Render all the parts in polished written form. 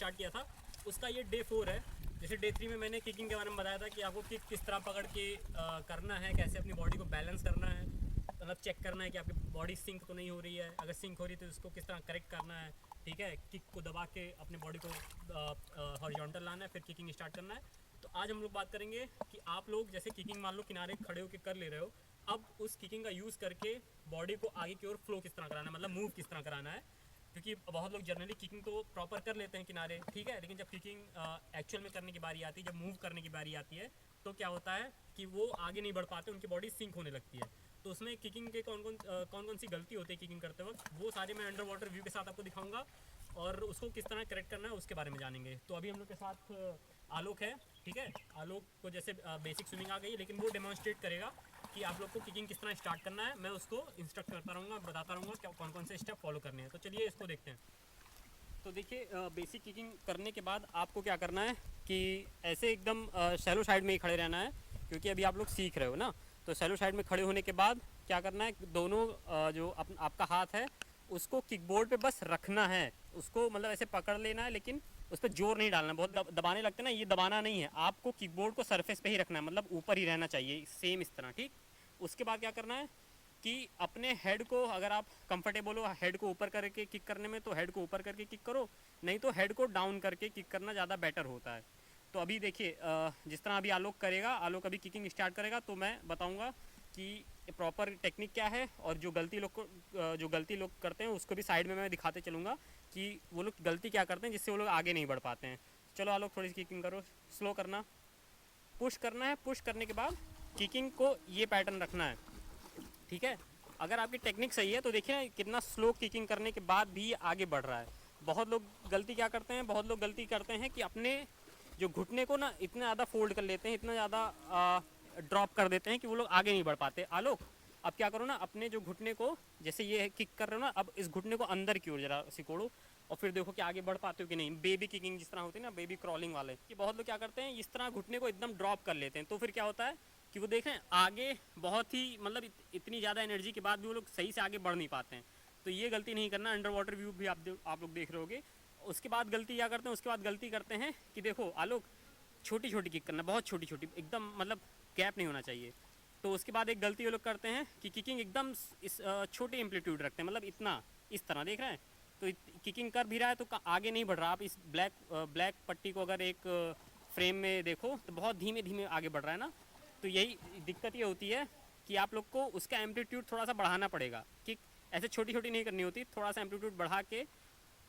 Start किया था उसका ये डे 4 है। जैसे डे 3 में मैंने किकिंग के बारे में बताया था कि आपको किक किस तरह पकड़ के करना है, कैसे अपनी बॉडी को बैलेंस करना है, मतलब चेक करना है कि आपकी बॉडी सिंक तो नहीं हो रही है, अगर सिंक हो रही है तो उसको किस तरह करेक्ट करना है, ठीक है। किक को दबा के अपने बॉडी को हॉरिजॉन्टल लाना है, फिर किकिंग स्टार्ट करना है। तो आज हम लोग बात करेंगे कि आप लोग जैसे किकिंग मान लो किनारे खड़े होकर कर ले रहे हो, अब उस किकिंग का यूज़ करके बॉडी को आगे की ओर फ्लो किस तरह कराना है, मतलब मूव किस तरह कराना है। क्योंकि बहुत लोग जनरली किकिंग तो प्रॉपर कर लेते हैं किनारे, ठीक है, लेकिन जब किकिंग एक्चुअल में करने की बारी आती है, जब मूव करने की बारी आती है, तो क्या होता है कि वो आगे नहीं बढ़ पाते, उनकी बॉडी सिंक होने लगती है। तो उसमें किकिंग के कौन कौन सी गलती होती है किकिंग करते वक्त, वो सारे मैं अंडर वाटर व्यू के साथ आपको दिखाऊंगा और उसको किस तरह करेक्ट करना है उसके बारे में जानेंगे। तो अभी हम लोग के साथ आलोक है, ठीक है। आलोक को जैसे बेसिक स्विमिंग आ गई है, लेकिन वो डेमोन्स्ट्रेट करेगा कि आप लोग को किकिंग किस तरह स्टार्ट करना है। मैं उसको इंस्ट्रक्ट करता रहूँगा, बताता रहूँगा क्या कौन कौन से स्टेप फॉलो करने हैं। तो चलिए इसको देखते हैं। तो देखिए बेसिक किकिंग करने के बाद आपको क्या करना है कि ऐसे एकदम शैलो साइड में ही खड़े रहना है, क्योंकि अभी आप लोग सीख रहे हो ना। तो शैलो साइड में खड़े होने के बाद क्या करना है, दोनों जो आपका हाथ है उसको किकबोर्ड पे बस रखना है, उसको मतलब ऐसे पकड़ लेना है, लेकिन उस पर जोर नहीं डालना। बहुत दबाने लगते हैं ना, ये दबाना नहीं है, आपको किकबोर्ड को सरफेस पे ही रखना है, मतलब ऊपर ही रहना चाहिए, सेम इस तरह, ठीक। उसके बाद क्या करना है कि अपने हेड को, अगर आप कंफर्टेबल हो हेड को ऊपर करके किक करने में, तो हेड को ऊपर करके किक करो, नहीं तो हेड को डाउन करके किक करना ज़्यादा बेटर होता है। तो अभी देखिए जिस तरह अभी आलोक करेगा, आलोक अभी किकिंग स्टार्ट करेगा, तो मैं बताऊंगा कि प्रॉपर टेक्निक क्या है, और जो गलती लोग करते हैं उसको भी साइड में मैं दिखाते चलूँगा कि वो लोग गलती क्या करते हैं जिससे वो लोग आगे नहीं बढ़ पाते हैं। चलो आलोक थोड़ी सी किकिंग करो, स्लो करना, पुश करना है, पुश करने के बाद किकिंग को ये पैटर्न रखना है, ठीक है। अगर आपकी टेक्निक सही है तो देखिए ना कितना स्लो किकिंग करने के बाद भी आगे बढ़ रहा है। बहुत लोग गलती क्या करते हैं, बहुत लोग गलती करते हैं कि अपने जो घुटने को ना इतना ज़्यादा फोल्ड कर लेते हैं, इतना ज़्यादा ड्रॉप कर देते हैं कि वो लोग आगे नहीं बढ़ पाते। आलोक अब क्या करो ना, अपने जो घुटने को, जैसे ये किक कर रहे हो ना, अब इस घुटने को अंदर की ओर जरा सिकोड़ो और फिर देखो कि आगे बढ़ पाते हो कि नहीं। बेबी किकिंग जिस तरह होती है ना, बेबी क्रॉलिंग वाले, कि बहुत लोग क्या करते हैं इस तरह घुटने को एकदम ड्रॉप कर लेते हैं, तो फिर क्या होता है कि वो देखें आगे बहुत ही मतलब इतनी ज़्यादा एनर्जी के बाद भी वो लोग सही से आगे बढ़ नहीं पाते हैं। तो ये गलती नहीं करना। अंडर वाटर व्यू भी आप लोग देख रहे होगे। उसके बाद गलती क्या करते हैं, उसके बाद गलती करते हैं कि देखो आलोक छोटी छोटी किक करना, बहुत छोटी छोटी, एकदम मतलब गैप नहीं होना चाहिए। तो उसके बाद एक गलती वो लोग करते हैं कि किकिंग एकदम इस छोटे एम्पलीट्यूड रखते हैं, मतलब इतना इस तरह देख रहे हैं, तो किकिंग कर भी रहा है तो आगे नहीं बढ़ रहा। आप इस ब्लैक पट्टी को अगर एक फ्रेम में देखो तो बहुत धीमे धीमे आगे बढ़ रहा है ना। तो यही दिक्कत ये होती है कि आप लोग को उसका एम्पलीट्यूड थोड़ा सा बढ़ाना पड़ेगा। किक ऐसे छोटी छोटी नहीं करनी होती, थोड़ा सा एम्पलीट्यूड बढ़ा के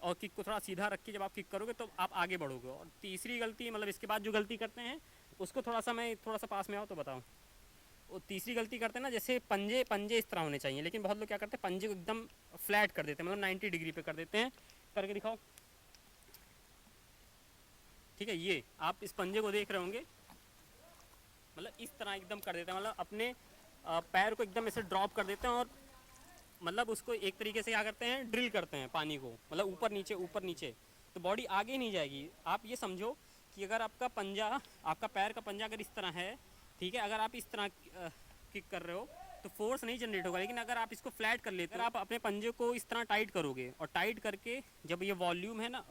और किक को थोड़ा सीधा रख के जब आप किक करोगे तो आप आगे बढ़ोगे। और तीसरी गलती, मतलब इसके बाद जो गलती करते हैं उसको थोड़ा सा पास में आओ तो बताओ। वो तीसरी गलती करते हैं ना, जैसे पंजे इस तरह होने चाहिए, लेकिन बहुत लोग क्या करते हैं पंजे को एकदम फ्लैट कर देते हैं, मतलब 90 डिग्री पे कर देते हैं। करके दिखाओ, ठीक है। ये आप इस पंजे को देख रहे होंगे, मतलब इस तरह एकदम कर देते हैं, मतलब अपने पैर को एकदम ऐसे ड्रॉप कर देते हैं और मतलब उसको एक तरीके से क्या करते हैं, ड्रिल करते हैं पानी को, मतलब ऊपर नीचे, तो बॉडी आगे नहीं जाएगी। आप ये समझो कि अगर आपका पैर का पंजा अगर इस तरह है, ठीक है, अगर आप इस तरह किक कर रहे हो तो फोर्स नहीं जनरेट होगा, लेकिन अगर आप इसको फ्लैट कर लेते हो, अगर आप अपने पंजे को इस तरह टाइट करोगे और टाइट करके जब ये वॉल्यूम है ना,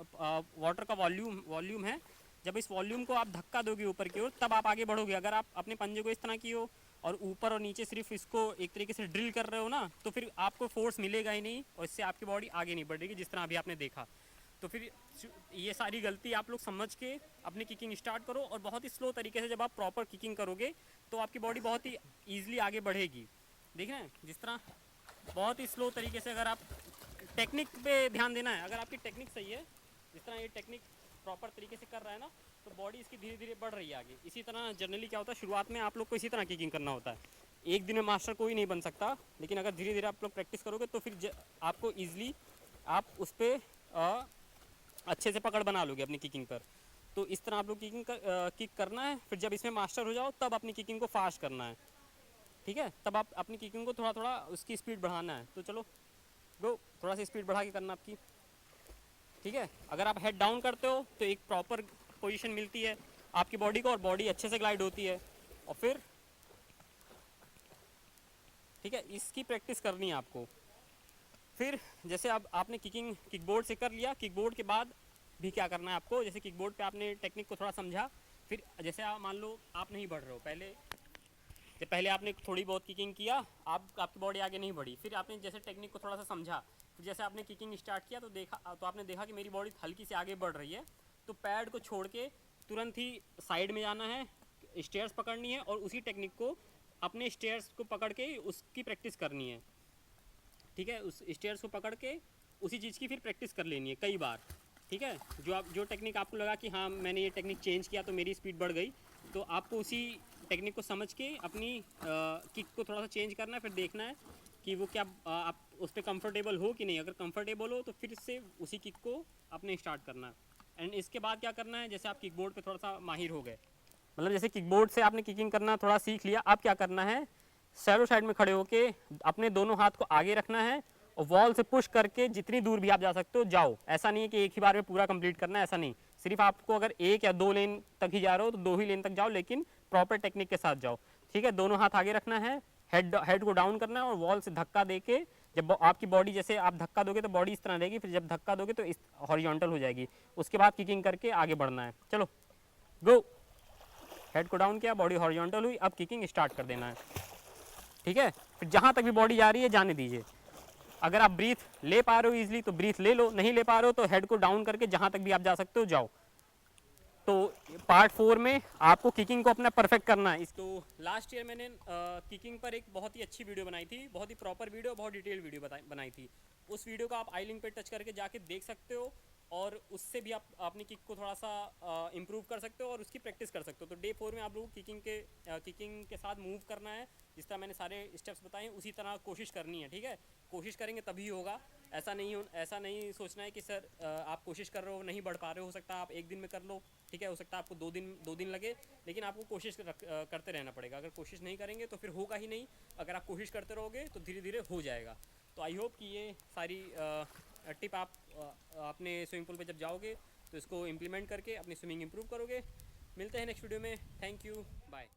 वाटर का वॉल्यूम है, जब इस वॉल्यूम को आप धक्का दोगे ऊपर की ओर तब आप आगे बढ़ोगे। अगर आप अपने पंजे को इस तरह की हो और ऊपर और नीचे सिर्फ इसको एक तरीके से ड्रिल कर रहे हो ना, तो फिर आपको फोर्स मिलेगा ही नहीं और इससे आपकी बॉडी आगे नहीं बढ़ेगी, जिस तरह अभी आपने देखा। तो फिर ये सारी गलती आप लोग समझ के अपनी किकिंग स्टार्ट करो, और बहुत ही स्लो तरीके से जब आप प्रॉपर किकिंग करोगे तो आपकी बॉडी बहुत ही ईजिली आगे बढ़ेगी। देख रहे हैं जिस तरह बहुत ही स्लो तरीके से, अगर आप टेक्निक पे ध्यान देना है, अगर आपकी टेक्निक सही है, जिस तरह ये टेक्निक प्रॉपर तरीके से कर रहा है ना, तो बॉडी इसकी धीरे धीरे बढ़ रही है आगे। इसी तरह जनरली क्या होता है, शुरुआत में आप लोग को इसी तरह किकिंग करना होता है। एक दिन में मास्टर कोई नहीं बन सकता, लेकिन अगर धीरे धीरे आप लोग प्रैक्टिस करोगे तो फिर आपको ईजिली आप उस पर अच्छे से पकड़ बना लोगे अपनी किकिंग पर। तो इस तरह आप लोग किक करना है। फिर जब इसमें मास्टर हो जाओ तब अपनी किकिंग को फास्ट करना है, ठीक है। तब आप अपनी किकिंग को थोड़ा थोड़ा उसकी स्पीड बढ़ाना है। तो चलो गो, थोड़ा सा स्पीड बढ़ा के करना आपकी, ठीक है। अगर आप हेड डाउन करते हो तो एक प्रॉपर पोजीशन मिलती है आपकी बॉडी को, और बॉडी अच्छे से ग्लाइड होती है। और फिर ठीक है, इसकी प्रैक्टिस करनी है आपको। फिर जैसे अब आपने किकबोर्ड से कर लिया, किकबोर्ड के बाद भी क्या करना है आपको, जैसे किकबोर्ड पे आपने टेक्निक को थोड़ा समझा, फिर जैसे आप मान लो आप नहीं बढ़ रहे हो, पहले आपने थोड़ी बहुत किकिंग किया, आपकी बॉडी आगे नहीं बढ़ी, फिर आपने जैसे टेक्निक को थोड़ा सा समझा, फिर जैसे आपने किकिंग स्टार्ट किया तो आपने देखा कि मेरी बॉडी हल्की से आगे बढ़ रही है, तो पैड को छोड़ के तुरंत ही साइड में जाना है, स्टेयर्स पकड़नी है और उसी टेक्निक को अपने स्टेयर्स को पकड़ के उसकी प्रैक्टिस करनी है। ठीक है, उस स्टेयर्स को पकड़ के उसी चीज़ की फिर प्रैक्टिस कर लेनी है कई बार। ठीक है, जो टेक्निक आपको लगा कि हाँ मैंने ये टेक्निक चेंज किया तो मेरी स्पीड बढ़ गई, तो आपको उसी टेक्निक को समझ के अपनी किक को थोड़ा सा चेंज करना है, फिर देखना है कि वो क्या आप उस पर कंफर्टेबल हो कि नहीं। अगर कंफर्टेबल हो तो फिर से उसी किक को अपने स्टार्ट करना है। एंड इसके बाद क्या करना है, जैसे आप किकबोर्ड पे थोड़ा सा माहिर हो गए, मतलब जैसे किकबोर्ड से आपने किकिंग करना थोड़ा सीख लिया, अब क्या करना है, शैडो साइड में खड़े होके अपने दोनों हाथ को आगे रखना है और वॉल से पुश करके जितनी दूर भी आप जा सकते हो जाओ। ऐसा नहीं है कि एक ही बार में पूरा कंप्लीट करना है, ऐसा नहीं। सिर्फ आपको अगर 1 या 2 लेन तक ही जा रहे हो तो 2 ही लेन तक जाओ, लेकिन प्रॉपर टेक्निक के साथ जाओ। ठीक है, दोनों हाथ आगे रखना है, हेड को डाउन करना है और वॉल से धक्का देके, जब आपकी बॉडी जैसे आप धक्का दोगे तो बॉडी इस तरह रहेगी, फिर जब धक्का दोगे तो इस हॉरिजॉन्टल हो जाएगी। उसके बाद किकिंग करके आगे बढ़ना है। चलो गो, हेड को डाउन किया, बॉडी हॉरिजॉन्टल हुई, अब किकिंग स्टार्ट कर देना है। ठीक है, फिर जहाँ तक भी बॉडी जा रही है जाने दीजिए। अगर आप ब्रीथ ले पा रहे हो इजीली तो ब्रीथ ले लो, नहीं ले पा रहे हो तो हेड को डाउन करके जहाँ तक भी आप जा सकते हो जाओ। तो पार्ट 4 में आपको किकिंग को अपना परफेक्ट करना है। तो लास्ट ईयर मैंने किकिंग पर एक बहुत ही अच्छी वीडियो बनाई थी, बहुत ही प्रॉपर वीडियो, बहुत डिटेल वीडियो बनाई थी। उस वीडियो को आप आई लिंक पे टच करके जाके देख सकते हो और उससे भी आप अपनी किक को थोड़ा सा इम्प्रूव कर सकते हो और उसकी प्रैक्टिस कर सकते हो। तो डे 4 में आप लोगों को किकिंग के साथ मूव करना है, जिस तरह मैंने सारे स्टेप्स बताए उसी तरह कोशिश करनी है। ठीक है, कोशिश करेंगे तभी होगा। ऐसा नहीं सोचना है कि सर आप कोशिश कर रहे हो नहीं बढ़ पा रहे हो सकता है आप एक दिन में कर लो। ठीक है, हो सकता है आपको 2 दिन लगे, लेकिन आपको कोशिश करते रहना पड़ेगा। अगर कोशिश नहीं करेंगे तो फिर होगा ही नहीं, अगर आप कोशिश करते रहोगे तो धीरे धीरे हो जाएगा। तो आई होप कि ये सारी टिप आप अपने स्विमिंग पूल पे जब जाओगे तो इसको इम्प्लीमेंट करके अपनी स्विमिंग इम्प्रूव करोगे। मिलते हैं नेक्स्ट वीडियो में। Thank you, bye.